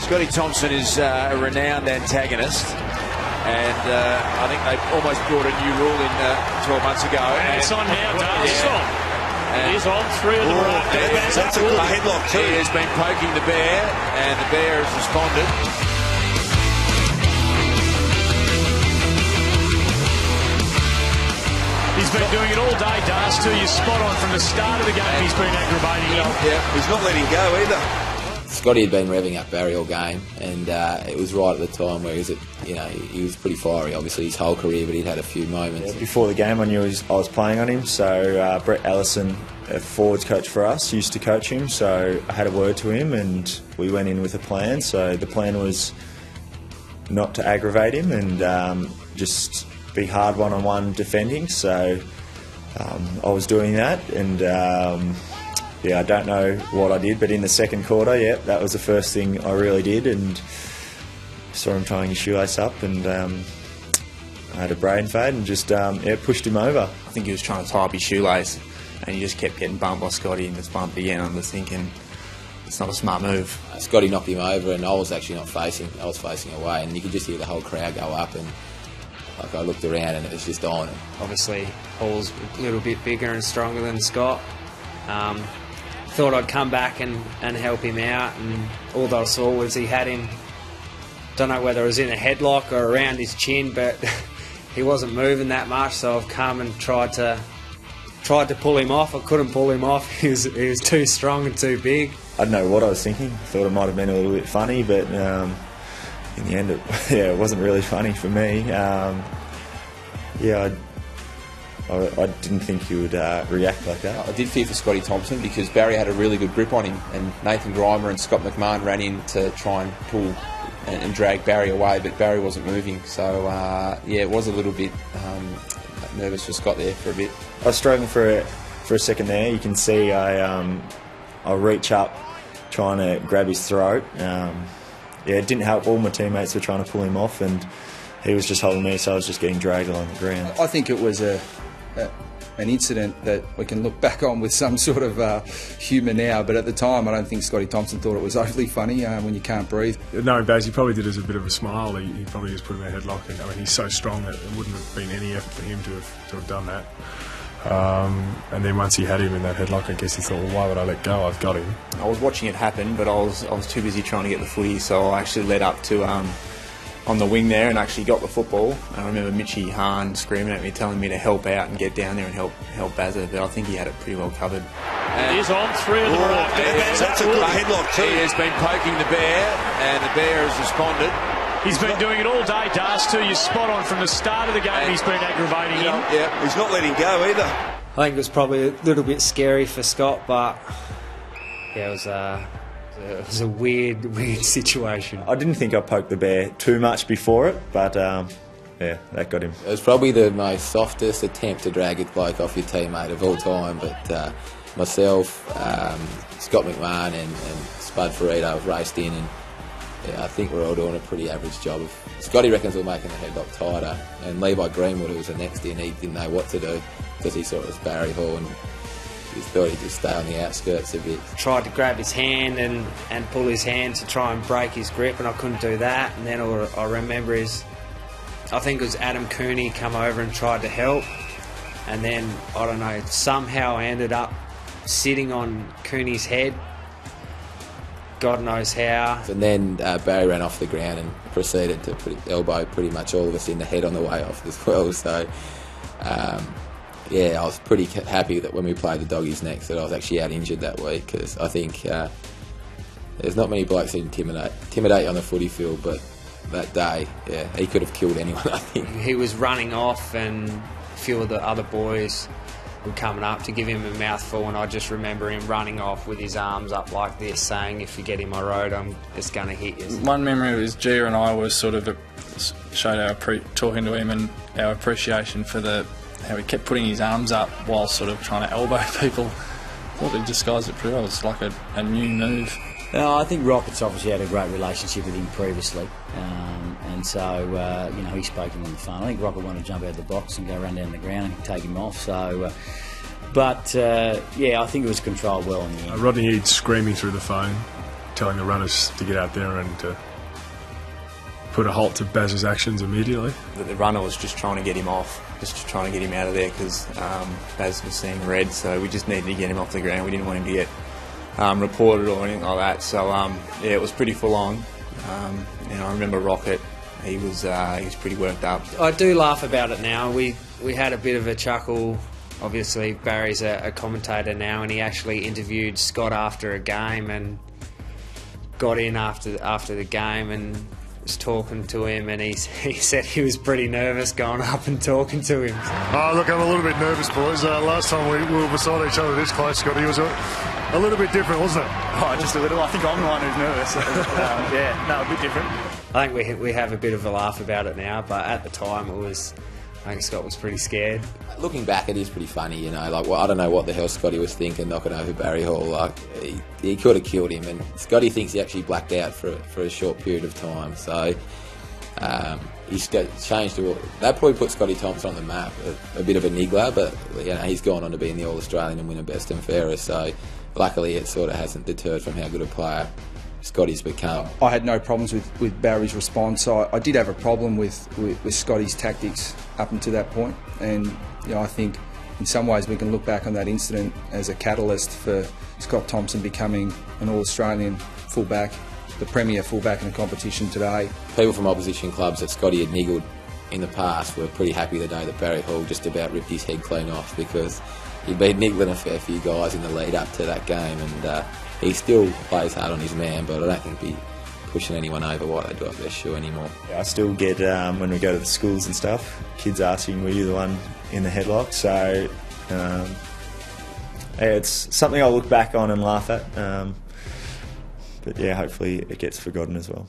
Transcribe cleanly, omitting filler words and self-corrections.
Scotty Thompson is a renowned antagonist, and I think they almost brought a new rule in 12 months ago. And it's on now, Thompson. Yeah. It is on 3 of the right. That's a good headlock too. He has been poking the bear, and the bear has responded. He's been doing it all day, Das, too. You're spot on from the start of the game. He's been aggravating him. Yeah, he's not letting go either. Scotty had been revving up Barry all game, and it was right at the time where he was pretty fiery, obviously his whole career, but he'd had a few moments. Yeah, before the game I knew I was playing on him, so Brett Allison, a forwards coach for us, used to coach him, so I had a word to him and we went in with a plan. So the plan was not to aggravate him and just be hard one-on-one defending, so I was doing that, and I don't know what I did, but in the second quarter, that was the first thing I really did, and saw him tying his shoelace up, and I had a brain fade and just pushed him over. I think he was trying to tie up his shoelace, and he just kept getting bumped by Scotty, and just bumped again. I'm just thinking, it's not a smart move. Scotty knocked him over, and I was actually not facing. I was facing away, and you could just hear the whole crowd go up, and I looked around, and it was just on. Obviously, Paul's a little bit bigger and stronger than Scott. Thought I'd come back and help him out, and all that I saw was he had him, don't know whether it was in a headlock or around his chin, but he wasn't moving that much, so I've come and tried to pull him off. I couldn't pull him off. He was too strong and too big. I don't know what I was thinking. Thought it might have been a little bit funny, but in the end it wasn't really funny for me. I didn't think he would react like that. I did fear for Scotty Thompson because Barry had a really good grip on him, and Nathan Grimer and Scott McMahon ran in to try and pull and drag Barry away, but Barry wasn't moving. So it was a little bit nervous for Scott there for a bit. I was struggling for a second there. You can see I reach up trying to grab his throat. It didn't help. All my teammates were trying to pull him off, and he was just holding me, so I was just getting dragged along the ground. I think it was an incident that we can look back on with some sort of humour now, but at the time I don't think Scotty Thompson thought it was overly funny when you can't breathe. No, Baz, he probably did it as a bit of a smile. He probably just put him in a headlock, and I mean, he's so strong that it wouldn't have been any effort for him to have done that. And then once he had him in that headlock, I guess he thought, well, why would I let go? I've got him. I was watching it happen, but I was too busy trying to get the footy, so I actually led up to on the wing there and actually got the football. And I remember Mitchie Hahn screaming at me, telling me to help out and get down there and help Bazza, but I think he had it pretty well covered. It is on 3 of the right. That's a good headlock too. He has been poking the bear, and the bear has responded. He's been doing it all day, Das, too. You're spot on from the start of the game. He's been aggravating him. Yeah, he's not letting go either. I think it was probably a little bit scary for Scott, but it was a weird situation. I didn't think I poked the bear too much before it, but that got him. It was probably the most softest attempt to drag a bloke off your teammate of all time, but myself, Scott McMahon and Spud Ferrito raced in, and I think we're all doing a pretty average job. Scotty reckons we're making the headlock tighter, and Levi Greenwood, who was the next in, he didn't know what to do because he saw it was Barry Hall, and he thought he'd just stay on the outskirts a bit. Tried to grab his hand and pull his hand to try and break his grip, and I couldn't do that. And then I remember I think it was Adam Cooney come over and tried to help, and then, I don't know, somehow I ended up sitting on Cooney's head. God knows how. And then Barry ran off the ground and proceeded to elbow pretty much all of us in the head on the way off as well. So, I was pretty happy that when we played the Doggies next that I was actually out injured that week, because I think there's not many blokes that intimidate you on the footy field, but that day, he could have killed anyone, I think. He was running off, and a few of the other boys were coming up to give him a mouthful, and I just remember him running off with his arms up like this, saying, if you get in my road, I'm just going to hit you. One memory was Gia and I was sort of showed our talking to him and our appreciation for how he kept putting his arms up while sort of trying to elbow people. I thought he disguised it pretty well. It's like a new move. I think Rocket's obviously had a great relationship with him previously, and so he spoke to him on the phone. I think Rocket wanted to jump out of the box and go run down the ground and take him off. So, I think it was controlled well in the end. Rodney Eads screaming through the phone telling the runners to get out there and to put a halt to Baz's actions immediately. The runner was just trying to get him off, just trying to get him out of there because Baz was seeing red, so we just needed to get him off the ground. We didn't want him to get reported or anything like that. So yeah, it was pretty full on. I remember Rocket. He was pretty worked up. I do laugh about it now. We had a bit of a chuckle. Obviously, Barry's a commentator now, and he actually interviewed Scott after a game and got in after the game and was talking to him, and he said he was pretty nervous going up and talking to him. Look, I'm a little bit nervous, boys. Last time we were beside each other this close, Scotty, it was a little bit different, wasn't it? Oh, just a little. I think I'm the one who's nervous. Yeah, no, a bit different. I think we have a bit of a laugh about it now, but at the time I think Scott was pretty scared. Looking back, it is pretty funny, you know. Like, well, I don't know what the hell Scotty was thinking, knocking over Barry Hall. Like, he could have killed him, and Scotty thinks he actually blacked out for a short period of time. So he's changed to. That probably put Scotty Thompson on the map. A bit of a niggler, but you know, he's gone on to be in the All-Australian and win a best and fairest. So luckily, it sort of hasn't deterred from how good a player Scotty's become. I had no problems with Barry's response. I did have a problem with Scotty's tactics up until that point, and I think in some ways we can look back on that incident as a catalyst for Scott Thompson becoming an All-Australian fullback, the premier fullback in the competition today. People from opposition clubs that Scotty had niggled in the past were pretty happy the day that Barry Hall just about ripped his head clean off, because he'd been niggling a fair few guys in the lead up to that game, and he still plays hard on his man, but I don't think he'd be pushing anyone over what they do up their shoe anymore. I still get, when we go to the schools and stuff, kids asking, were you the one in the headlock? So it's something I'll look back on and laugh at, but yeah, hopefully it gets forgotten as well.